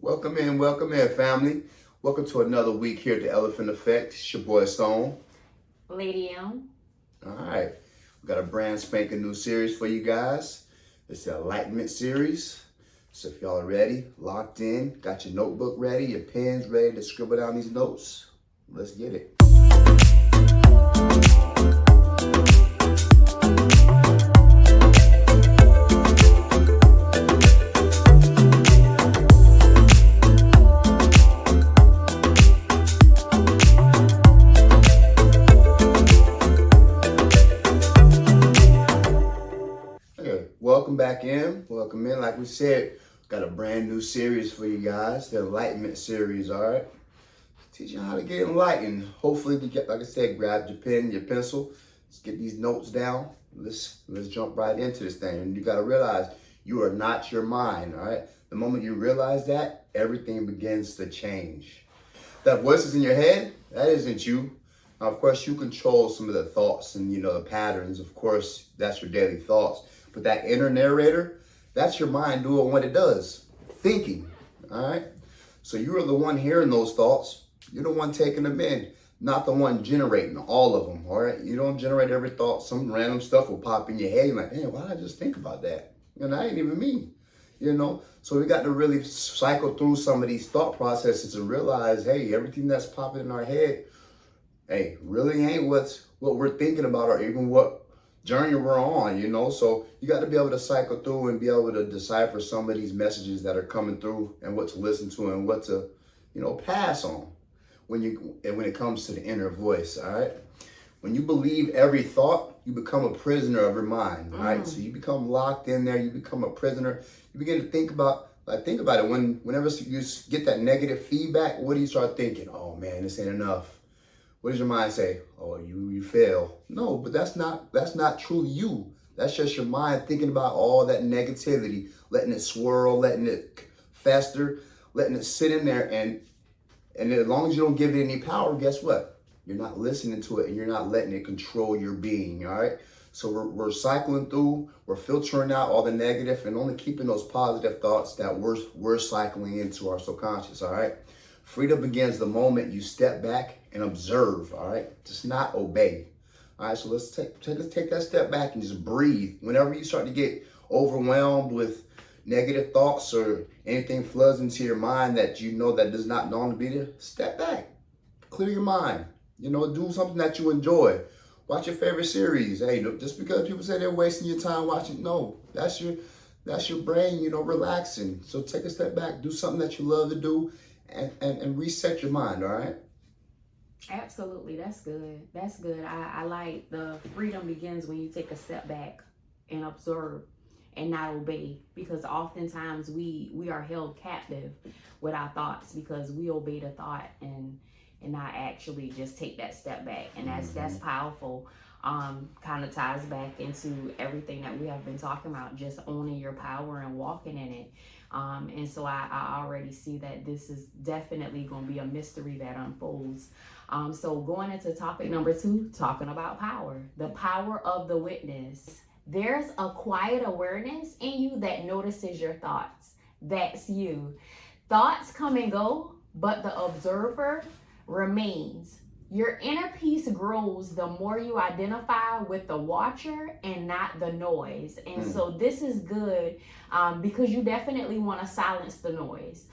Welcome in, family. Welcome to another week here at the Elephant Effect. It's your boy Stone. Lady M. All right, we got a brand spanking new series for you guys. It's the Enlightenment Series. So if y'all are ready, locked in, got your notebook ready, your pens ready to scribble down these notes, let's get it. Okay, welcome back in. Welcome in. Like we said, got a brand new series for you guys, the Enlightenment Series, all right? Teaching you how to get enlightened. Hopefully, like I said, grab your pen, your pencil. Let's get these notes down. Let's jump right into this thing. And you got to realize you are not your mind, all right? The moment you realize that, everything begins to change. That voice is in your head, that isn't you. Now, of course, you control some of the thoughts and, the patterns. Of course, that's your daily thoughts. But that inner narrator, that's your mind doing what it does, thinking, all right? So you are the one hearing those thoughts. You're the one taking them in, not the one generating all of them, all right? You don't generate every thought. Some random stuff will pop in your head. You're like, man, why did I just think about that? That ain't even me, So we got to really cycle through some of these thought processes and realize, hey, everything that's popping in our head, hey, really ain't what we're thinking about or even what journey we're on, So you got to be able to cycle through and be able to decipher some of these messages that are coming through and what to listen to and what to, pass on when it comes to the inner voice, all right? When you believe every thought, you become a prisoner of your mind, all right? So you become locked in there, you become a prisoner. You begin to think about it. Whenever you get that negative feedback, what do you start thinking? Oh man, this ain't enough. What does your mind say? Oh, you fail. No, but that's not truly you. That's just your mind thinking about all that negativity, letting it swirl, letting it fester, letting it sit in there. And as long as you don't give it any power, guess what? You're not listening to it and you're not letting it control your being, all right? So we're cycling through, we're filtering out all the negative and only keeping those positive thoughts that we're cycling into our subconscious, all right? Freedom begins the moment you step back and observe, all right? Just not obey. All right, so let's take that step back and just breathe. Whenever you start to get overwhelmed with negative thoughts or anything floods into your mind that that does not belong to be there, step back, clear your mind. Do something that you enjoy. Watch your favorite series. Hey, just because people say they're wasting your time watching, no, that's your brain, relaxing. So take a step back, do something that you love to do, and reset your mind, all right? Absolutely. That's good. That's good. I like the freedom begins when you take a step back and observe and not obey, because oftentimes we are held captive with our thoughts because we obey the thought and not actually just take that step back. And that's powerful. Kind of ties back into everything that we have been talking about, just owning your power and walking in it. And so I already see that this is definitely going to be a mystery that unfolds. So going into topic number 2, talking about power, the power of the witness. There's a quiet awareness in you that notices your thoughts. That's you. Thoughts come and go, but the observer remains. Your inner peace grows the more you identify with the watcher and not the noise. And so this is good because you definitely want to silence the noise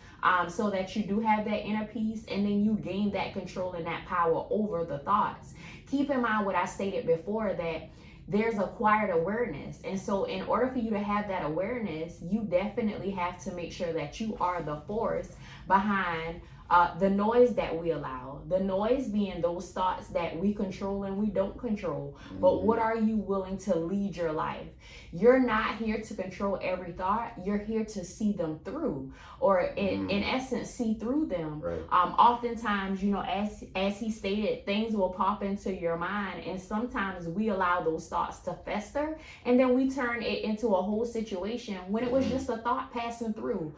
so that you do have that inner peace, and then you gain that control and that power over the thoughts. Keep in mind what I stated before, that there's a quiet awareness. And so in order for you to have that awareness, you definitely have to make sure that you are the force behind the noise that we allow. The noise being those thoughts that we control and we don't control. But what are you willing to lead your life? You're not here to control every thought. You're here to see them through, or in essence, see through them. Right. Oftentimes, as he stated, things will pop into your mind, and sometimes we allow those thoughts to fester, and then we turn it into a whole situation when it was just a thought passing through.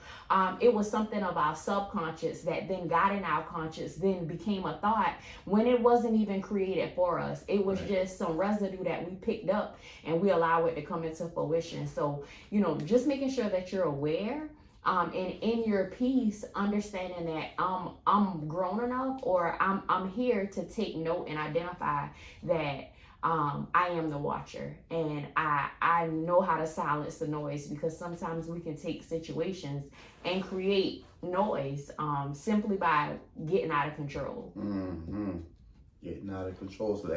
It was something of our subconscious that then got in our conscious, then became a thought when it wasn't even created for us. It was just some residue that we picked up and we allow it to come into fruition. So, just making sure that you're aware And in your peace, understanding that I'm grown enough, or I'm here to take note and identify that I am the watcher, and I know how to silence the noise, because sometimes we can take situations and create noise simply by getting out of control. Mm-hmm. Getting out of control. So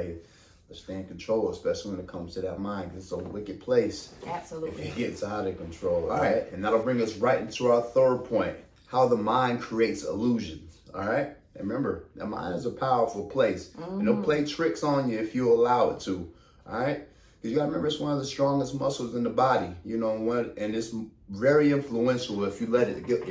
let's stay in control, especially when it comes to that mind. 'Cause it's a wicked place if Absolutely. it gets out of control. All right. And that'll bring us right into our third point: how the mind creates illusions. All right. And remember, the mind is a powerful place. And it'll play tricks on you if you allow it to. All right. Because you gotta remember, it's one of the strongest muscles in the body. You know, and it's very influential if you let it get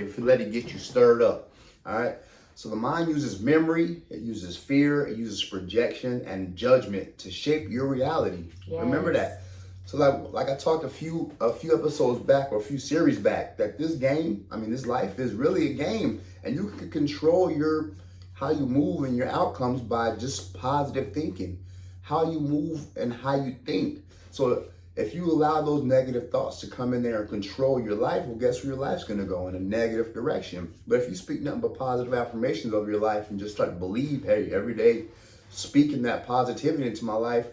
you stirred up. All right. So the mind uses memory, it uses fear, it uses projection and judgment to shape your reality. Yes. Remember that. So like I talked a few episodes back, or a few series back, that this life is really a game, and you can control how you move and your outcomes by just positive thinking, how you move and how you think. So if you allow those negative thoughts to come in there and control your life, well, guess where your life's going to go? In a negative direction. But if you speak nothing but positive affirmations of your life and just start to believe, hey, every day speaking that positivity into my life,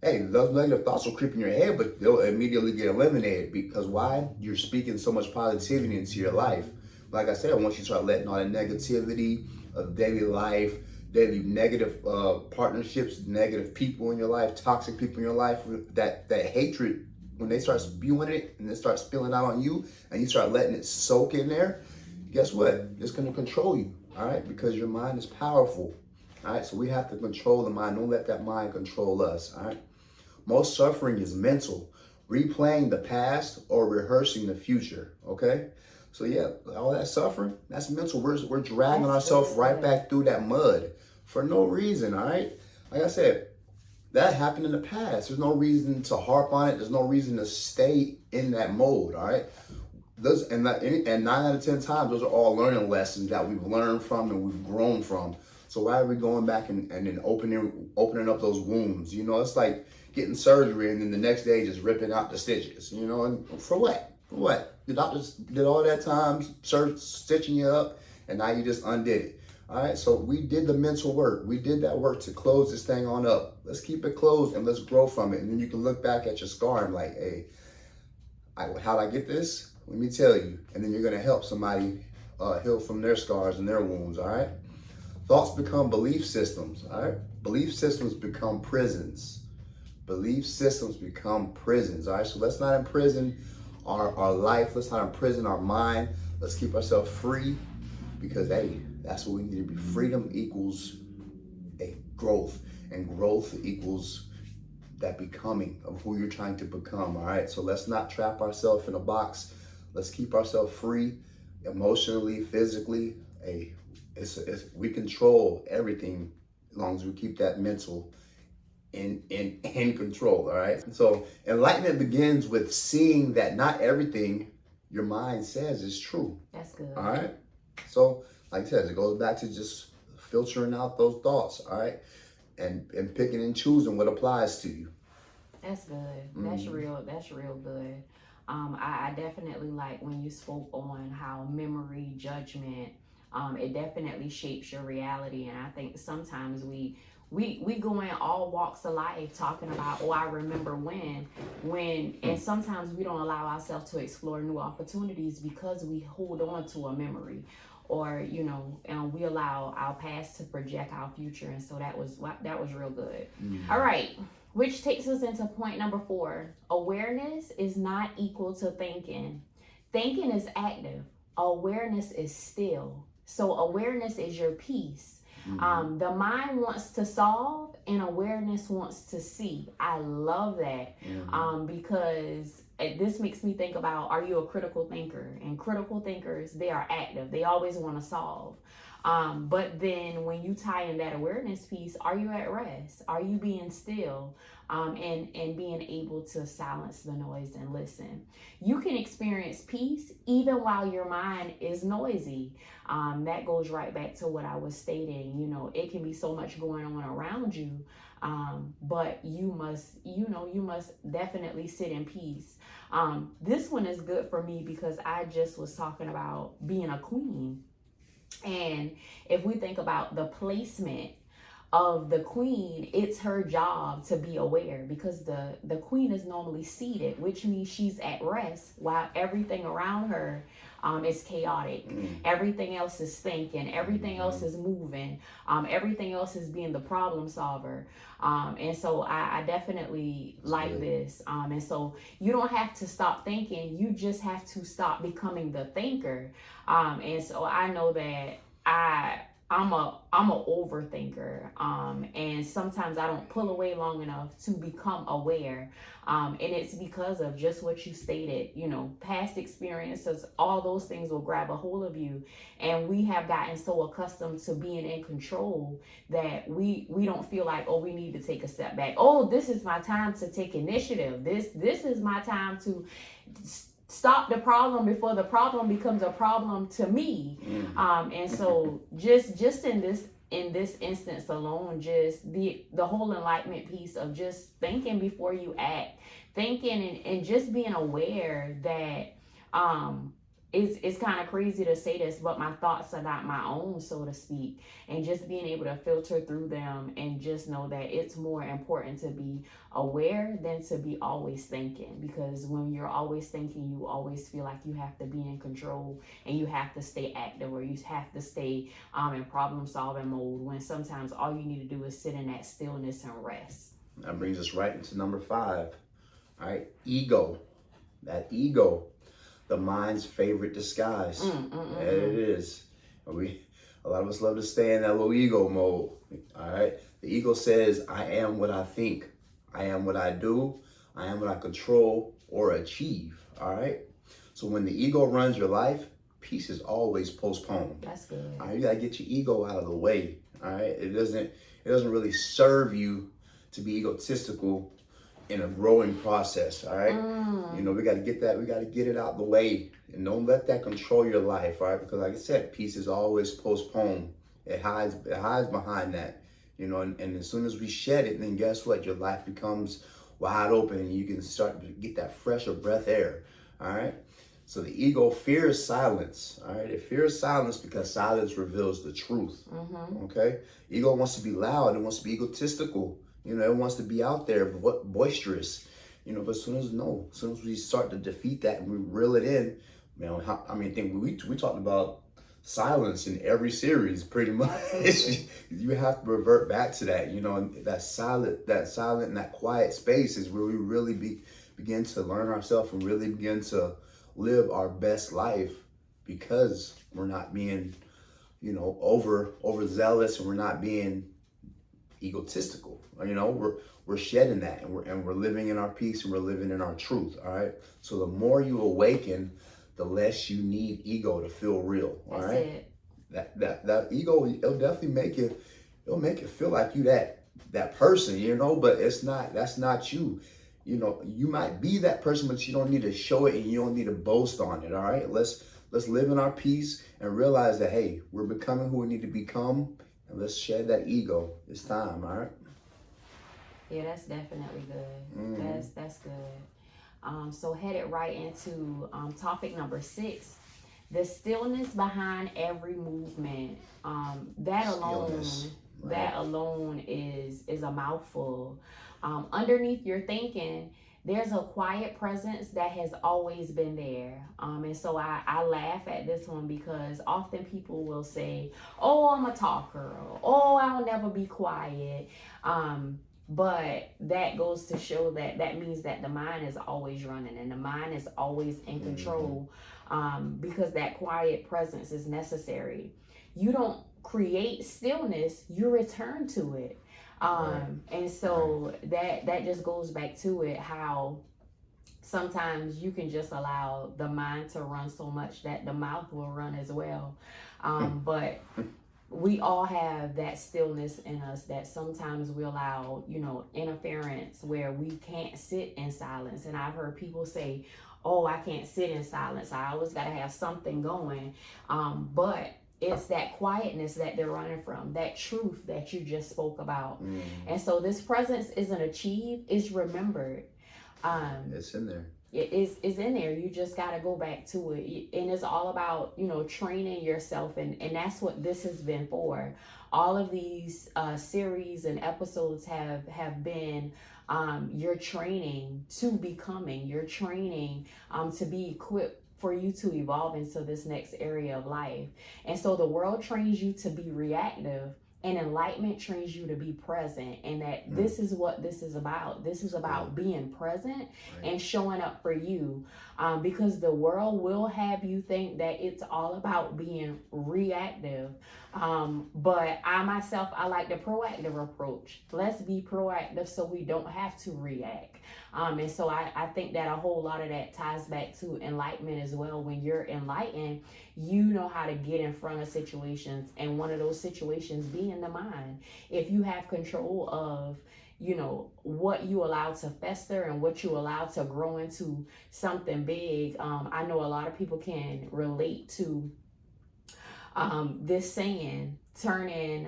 hey, those negative thoughts will creep in your head, but they'll immediately get eliminated. Because why? You're speaking so much positivity into your life. Like I said, once you start letting all that negativity of daily life, daily negative partnerships, negative people in your life, toxic people in your life, that hatred, when they start spewing it and they start spilling out on you, and you start letting it soak in there, guess what? It's going to control you, all right? Because your mind is powerful, all right? So we have to control the mind. Don't let that mind control us, all right? Most suffering is mental, replaying the past or rehearsing the future, okay? So yeah, all that suffering, that's mental. We're dragging ourselves right back through that mud for no reason, all right? Like I said, that happened in the past. There's no reason to harp on it. There's no reason to stay in that mode, all right? And 9 out of 10 times, those are all learning lessons that we've learned from and we've grown from. So why are we going back and then opening up those wounds? You know, it's like getting surgery and then the next day just ripping out the stitches, you know, and for what? For what? The doctors did all that time stitching you up, and now you just undid it. All right, so we did the mental work. We did that work to close this thing on up. Let's keep it closed and let's grow from it. And then you can look back at your scar and like, hey, how'd I get this? Let me tell you. And then you're going to help somebody heal from their scars and their wounds, all right? Thoughts become belief systems, all right? Belief systems become prisons. Belief systems become prisons, all right? So let's not imprison our life. Let's not imprison our mind. Let's keep ourselves free, because, hey, that's what we need to be. Freedom equals a growth, and growth equals that becoming of who you're trying to become, all right? So let's not trap ourselves in a box. Let's keep ourselves free emotionally, physically. We control everything as long as we keep that mental in control, all right? So enlightenment begins with seeing that not everything your mind says is true. That's good. All right? So, like I said, it goes back to just filtering out those thoughts, all right? And picking and choosing what applies to you. That's good. That's real good. I definitely like when you spoke on how memory, judgment, it definitely shapes your reality. And I think sometimes we go in all walks of life talking about, oh, I remember when, and sometimes we don't allow ourselves to explore new opportunities because we hold on to a memory, or and we allow our past to project our future. And so that was real good. All right, which takes us into point number 4. Awareness is not equal to thinking. Thinking is active, awareness is still. So awareness is your peace. The mind wants to solve and awareness wants to see. I love that. Because this makes me think about, are you a critical thinker? And critical thinkers, they are active. They always want to solve. But then when you tie in that awareness piece, are you at rest? Are you being still? And being able to silence the noise and listen. You can experience peace even while your mind is noisy. That goes right back to what I was stating. You know, it can be so much going on around you, but you must definitely sit in peace. This one is good for me because I just was talking about being a queen. And if we think about the placement of the queen, it's her job to be aware, because the queen is normally seated, which means she's at rest while everything around her is chaotic. Everything else is thinking, everything else is moving, everything else is being the problem solver. And so I definitely like this. And so you don't have to stop thinking, you just have to stop becoming the thinker. And so I know that I'm a overthinker, and sometimes I don't pull away long enough to become aware, and it's because of just what you stated. You know, past experiences, all those things will grab a hold of you, and we have gotten so accustomed to being in control that we don't feel like, oh, we need to take a step back. Oh, this is my time to take initiative. This is my time to stop the problem before the problem becomes a problem to me. And so just in this instance alone, just the whole enlightenment piece of just thinking before you act, thinking and just being aware that it's kind of crazy to say this, but my thoughts are not my own, so to speak, and just being able to filter through them and just know that it's more important to be aware than to be always thinking, because when you're always thinking, you always feel like you have to be in control and you have to stay active, or you have to stay in problem solving mode, when sometimes all you need to do is sit in that stillness and rest. That brings us right into number 5. All right, ego. That ego, the mind's favorite disguise. There it is. A lot of us love to stay in that little ego mode. All right. The ego says, I am what I think. I am what I do. I am what I control or achieve. All right. So when the ego runs your life, peace is always postponed. That's good. All right. You gotta get your ego out of the way. All right. It doesn't really serve you to be egotistical in a growing process. All right. You know, we got to get it out the way, and don't let that control your life. All right. Because like I said, peace is always postponed. It hides behind that, you know, and as soon as we shed it, then guess what? Your life becomes wide open and you can start to get that fresher breath air. All right. So the ego fears silence. All right. It fears silence because silence reveals the truth. Okay. Ego wants to be loud. It wants to be egotistical. You know, it wants to be out there, boisterous. You know, but as soon as we start to defeat that and we reel it in, man, we talked about silence in every series, pretty much. You have to revert back to that, you know, and that silent and that quiet space is where we really begin to learn ourselves and really begin to live our best life, because we're not being, you know, overzealous, and we're not being egotistical. You know, we're shedding that, and we're living in our peace, and we're living in our truth. All right. So the more you awaken, the less you need ego to feel real. All That's right. it. That ego, it'll definitely make it feel like you that person, you know, but that's not you. You know, you might be that person, but you don't need to show it, and you don't need to boast on it. All right. Let's live in our peace and realize that, hey, we're becoming who we need to become. And let's shed that ego. It's time, all right? Yeah, that's definitely good. That's good. So headed right into topic number 6, the stillness behind every movement. That alone is a mouthful. Underneath your thinking, there's a quiet presence that has always been there. And so I laugh at this one, because often people will say, oh, I'm a talker. Oh, I'll never be quiet. But that goes to show that means that the mind is always running, and the mind is always in control, because that quiet presence is necessary. You don't create stillness, you return to it. And so that just goes back to it, how sometimes you can just allow the mind to run so much that the mouth will run as well. But we all have that stillness in us that sometimes we allow, interference where we can't sit in silence. And I've heard people say, oh, I can't sit in silence. I always got to have something going. But it's that quietness that they're running from, that truth that you just spoke about. And so this presence isn't achieved, it's remembered. It's in there. It's in there. You just got to go back to it. And it's all about, training yourself. And that's what this has been for. All of these series and episodes have been your training to becoming, your training to be equipped for you to evolve into this next area of life. And so the world trains you to be reactive, and enlightenment trains you to be present. And that this is what this is about. This is about being present and showing up for you. Because the world will have you think that it's all about being reactive. But I like the proactive approach. Let's be proactive so we don't have to react. And so I think that a whole lot of that ties back to enlightenment as well. When you're enlightened, you know how to get in front of situations, and one of those situations being the mind. If you have control of what you allow to fester and what you allow to grow into something big. I know a lot of people can relate to this saying, taking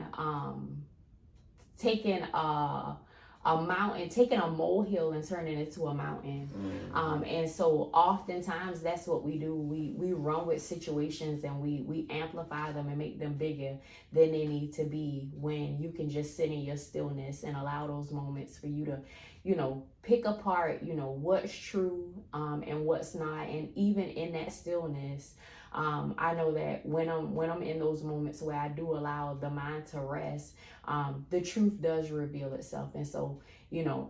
a molehill and turning it into a mountain. And so oftentimes that's what we do. We run with situations and we amplify them and make them bigger than they need to be, when you can just sit in your stillness and allow those moments for you to, pick apart, what's true and what's not. And even in that stillness, I know that when I'm in those moments where I do allow the mind to rest, the truth does reveal itself. And so,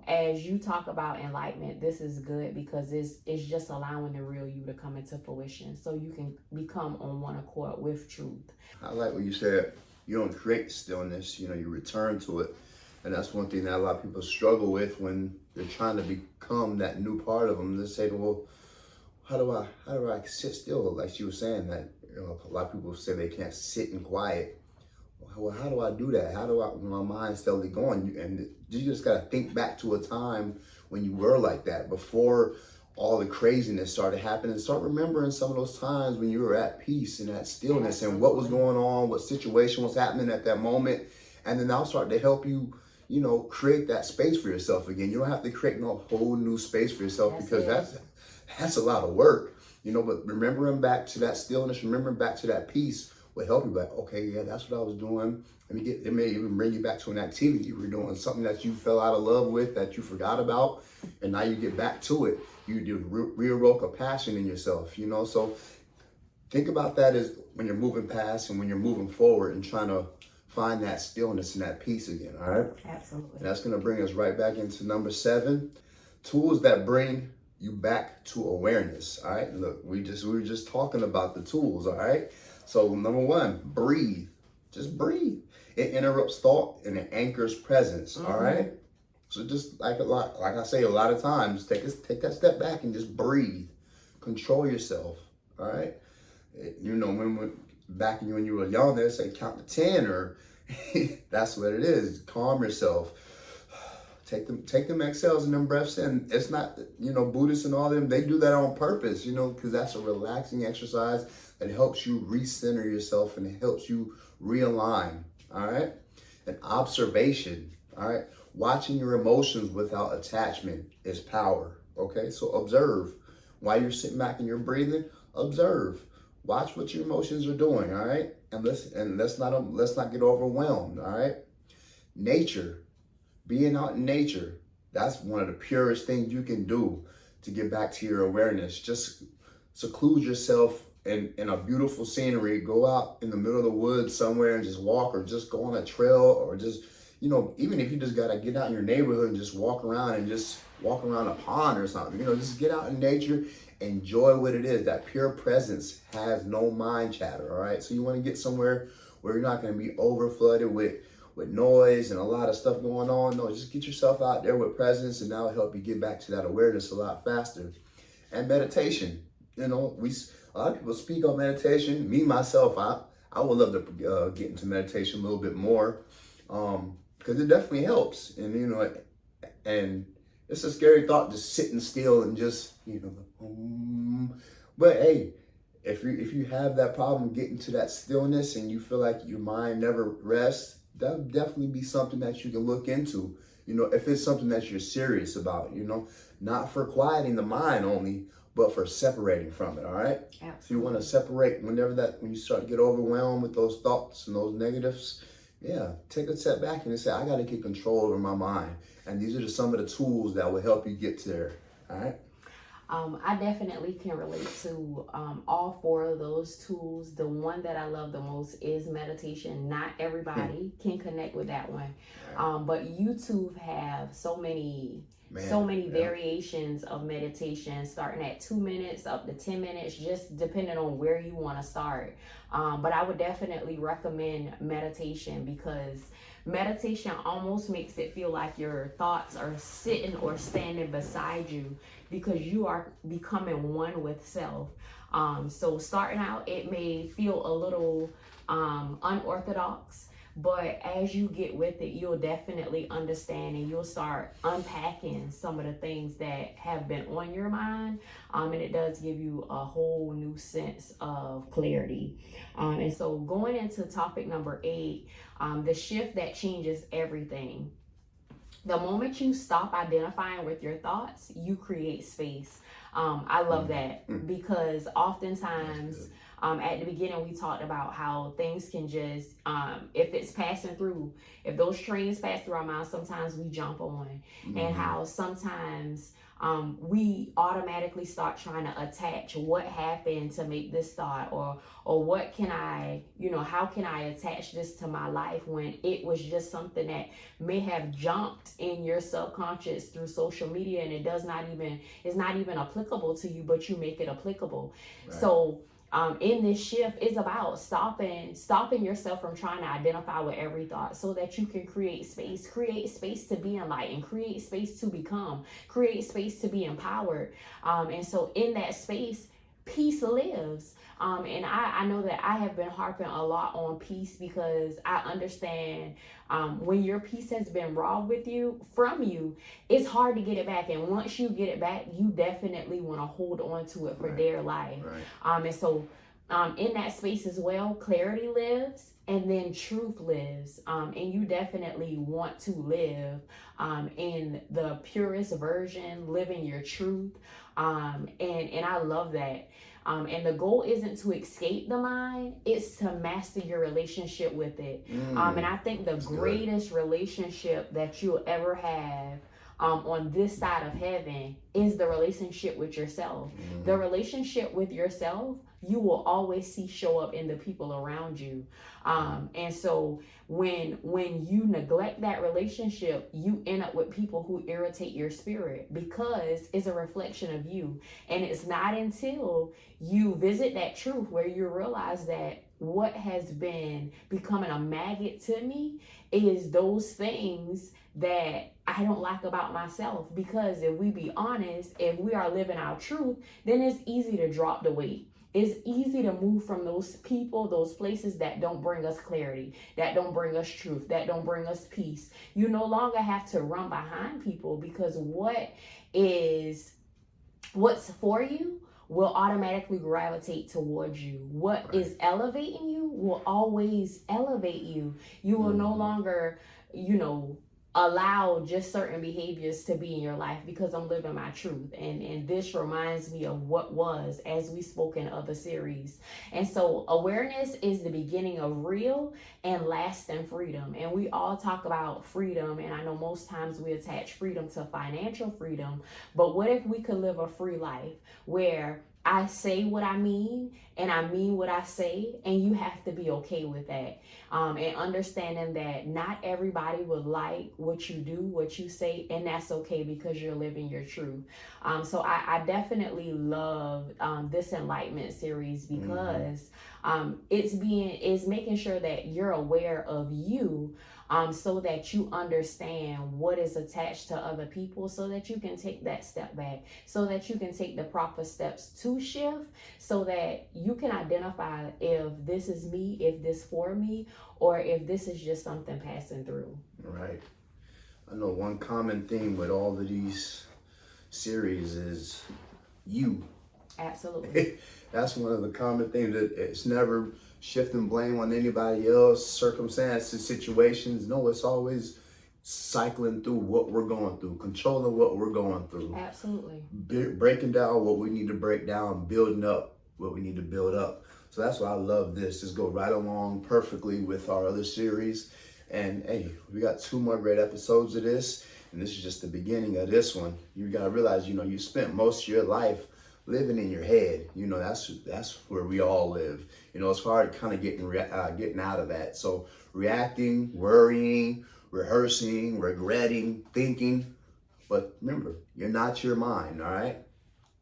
as you talk about enlightenment, this is good because it's just allowing the real you to come into fruition, so you can become on one accord with truth. I like what you said. You don't create stillness, you return to it. And that's one thing that a lot of people struggle with when they're trying to become that new part of them. They say, well, how do I sit still? Like she was saying that, a lot of people say they can't sit in quiet. Well, how do I do that? How do I, when my mind's steadily going? And you just got to think back to a time when you were like that, before all the craziness started happening. Start remembering some of those times when you were at peace and at stillness. Absolutely. And what was going on, what situation was happening at that moment. And then that'll start to help you, create that space for yourself again. You don't have to create no whole new space for yourself, because that's a lot of work, but remembering back to that stillness, remembering back to that peace will help you. Like, okay, yeah, that's what I was doing. It may even bring you back to an activity you were doing, something that you fell out of love with, that you forgot about, and now you get back to it. You do reawoke a passion in yourself, So think about that as when you're moving past and when you're moving forward and trying to find that stillness and that peace again, all right? Absolutely. And that's going to bring us right back into number 7, tools that bring you back to awareness. All right, look, we were just talking about the tools. All right, so number 1, breathe. Just breathe. It interrupts thought and it anchors presence. All right, so just like I say a lot of times, take that step back and just breathe. Control yourself. All right, when you were young, they say count to 10, or that's what it is. Calm yourself. Take them exhales and them breaths in. It's not, Buddhists and all them, they do that on purpose, because that's a relaxing exercise that helps you recenter yourself and it helps you realign, all right? And observation, all right? Watching your emotions without attachment is power, okay? So observe. While you're sitting back and you're breathing, observe. Watch what your emotions are doing, all right? And let's not get overwhelmed, all right? Nature. Being out in nature, that's one of the purest things you can do to get back to your awareness. Just seclude yourself in a beautiful scenery. Go out in the middle of the woods somewhere and just walk, or just go on a trail, or just, even if you just got to get out in your neighborhood and just walk around a pond or something, just get out in nature, enjoy what it is. That pure presence has no mind chatter, all right? So you want to get somewhere where you're not going to be over flooded with noise and a lot of stuff going on. No, just get yourself out there with presence, and that'll help you get back to that awareness a lot faster. And meditation, a lot of people speak on meditation. Me, myself, I would love to get into meditation a little bit more, because it definitely helps. And and it's a scary thought, just sitting still and just but hey, if you have that problem getting to that stillness and you feel like your mind never rests, that would definitely be something that you can look into. If it's something that you're serious about, not for quieting the mind only, but for separating from it. All right. Absolutely. So you want to separate when you start to get overwhelmed with those thoughts and those negatives. Yeah, take a step back and say, I got to get control over my mind. And these are just some of the tools that will help you get there. All right. I definitely can relate to all four of those tools. The one that I love the most is meditation. Not everybody can connect with that one. But YouTube have so many variations of meditation, starting at 2 minutes up to 10 minutes, just depending on where you want to start. But I would definitely recommend meditation, because meditation almost makes it feel like your thoughts are sitting or standing beside you, because you are becoming one with self. So starting out, it may feel a little unorthodox, but as you get with it, you'll definitely understand, and you'll start unpacking some of the things that have been on your mind. And it does give you a whole new sense of clarity. And so going into topic number 8, the shift that changes everything. The moment you stop identifying with your thoughts, you create space. I love that, because oftentimes at the beginning we talked about how things can just, if it's passing through, if those trains pass through our minds, sometimes we jump on, and how sometimes we automatically start trying to attach what happened to make this thought, or what can I, how can I attach this to my life, when it was just something that may have jumped in your subconscious through social media, and it's not even applicable to you, but you make it applicable. Right. So in this shift is about stopping yourself from trying to identify with every thought, so that you can create space to be enlightened, create space to become, create space to be empowered. And so in that space, peace lives. And I know that I have been harping a lot on peace, because I understand when your peace has been robbed from you, it's hard to get it back. And once you get it back, you definitely want to hold on to it for dear life. Right. And so in that space as well, clarity lives, and then truth lives. And you definitely want to live in the purest version, living your truth. And I love that. And the goal isn't to escape the mind, it's to master your relationship with it. And I think the greatest relationship that you'll ever have on this side of heaven is the relationship with yourself. The relationship with yourself, you will always see show up in the people around you. And so when you neglect that relationship, you end up with people who irritate your spirit, because it's a reflection of you. And it's not until you visit that truth where you realize that what has been becoming a maggot to me is those things that I don't like about myself. Because if we be honest, if we are living our truth, then it's easy to drop the weight. It's easy to move from those people, those places that don't bring us clarity, that don't bring us truth, that don't bring us peace. You no longer have to run behind people, because what's for you will automatically gravitate towards you. What is elevating you will always elevate you. You will no longer, allow just certain behaviors to be in your life, because I'm living my truth. And this reminds me of what was, as we spoke in other series. And so awareness is the beginning of real and lasting freedom. And we all talk about freedom, and I know most times we attach freedom to financial freedom, but what if we could live a free life where I say what I mean, and I mean what I say, and you have to be okay with that. And understanding that not everybody would like what you do, what you say, and that's okay, because you're living your truth. So I definitely love this Enlightenment series, because it's making sure that you're aware of you, so that you understand what is attached to other people, so that you can take that step back, so that you can take the proper steps to shift, so that you can identify if this is me, if this for me, or if this is just something passing through. Right. I know one common theme with all of these series is you. Absolutely. That's one of the common things, that it's never shifting blame on anybody else, circumstances, situations. No, it's always cycling through what we're going through, controlling what we're going through. Absolutely. Breaking down what we need to break down, building up what we need to build up. So that's why I love this. Just go right along perfectly with our other series. And hey, we got 2 more great episodes of this. And this is just the beginning of this one. You got to realize, you spent most of your life living in your head. That's where we all live. It's hard kind of getting out of that. So reacting, worrying, rehearsing, regretting, thinking. But remember, you're not your mind, all right?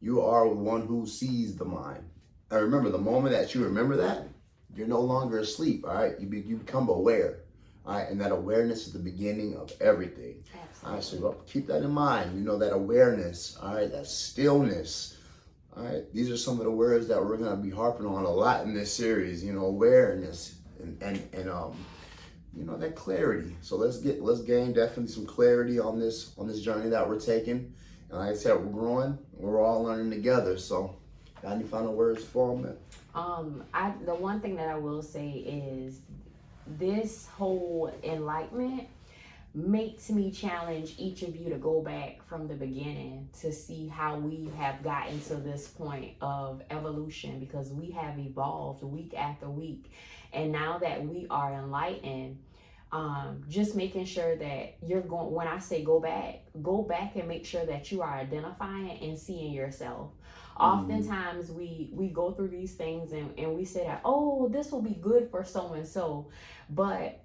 You are the one who sees the mind. And remember, the moment that you remember that, you're no longer asleep, all right? You become aware, all right? And that awareness is the beginning of everything. Absolutely. All right, so keep that in mind. That awareness, all right? That stillness, all right? These are some of the words that we're gonna be harping on a lot in this series. Awareness and that clarity. So let's gain definitely some clarity on this journey that we're taking. And like I said, we're growing. We're all learning together. So, got any final words for them? The one thing that I will say is this whole enlightenment makes me challenge each of you to go back from the beginning to see how we have gotten to this point of evolution, because we have evolved week after week. And now that we are enlightened, just making sure that when I say go back and make sure that you are identifying and seeing yourself. Oftentimes we go through these things and we say that, oh, this will be good for so and so, but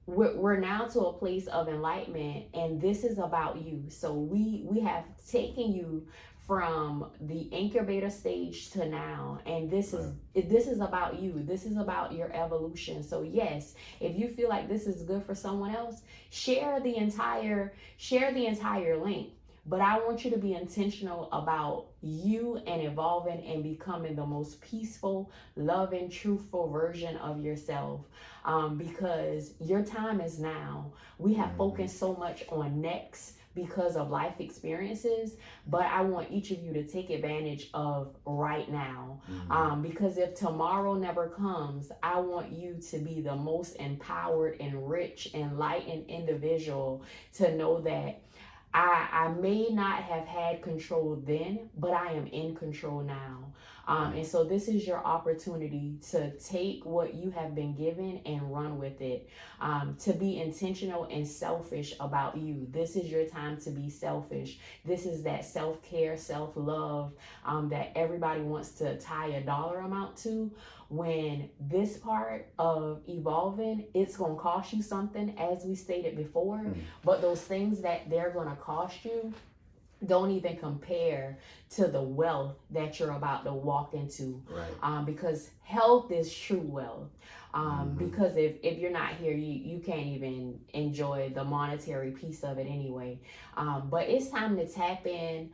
we're now to a place of enlightenment, and this is about you. So we have taken you from the incubator stage to now, and this is about you. This is about your evolution. So yes, if you feel like this is good for someone else, share the entire link. But I want you to be intentional about you and evolving and becoming the most peaceful, loving, truthful version of yourself. Because your time is now. We have focused so much on next because of life experiences, but I want each of you to take advantage of right now. Because if tomorrow never comes, I want you to be the most empowered and rich, enlightened individual to know that I may not have had control then, but I am in control now. And so this is your opportunity to take what you have been given and run with it, to be intentional and selfish about you. This is your time to be selfish. This is that self-care, self-love that everybody wants to tie a dollar amount to. When this part of evolving, it's going to cost you something, as we stated before, but those things that they're going to cost you don't even compare to the wealth that you're about to walk into. Right. Because health is true wealth. Because if you're not here, you can't even enjoy the monetary piece of it anyway. But it's time to tap in.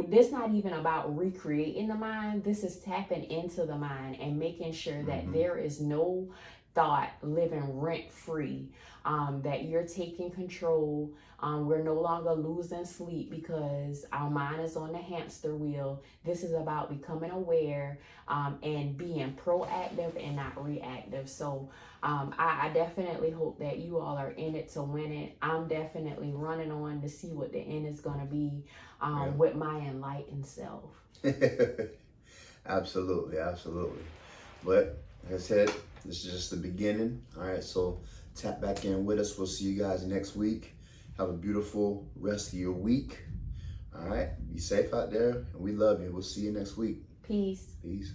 This not even about recreating the mind. This is tapping into the mind and making sure that there is no thought living rent free, that you're taking control. We're no longer losing sleep because our mind is on the hamster wheel. This is about becoming aware and being proactive and not reactive. So I definitely hope that you all are in it to win it. I'm definitely running on to see what the end is going to be with my enlightened self. Absolutely. But like I said, this is just the beginning. All right, so tap back in with us. We'll see you guys next week. Have a beautiful rest of your week. All right, be safe out there, and we love you. We'll see you next week. Peace. Peace.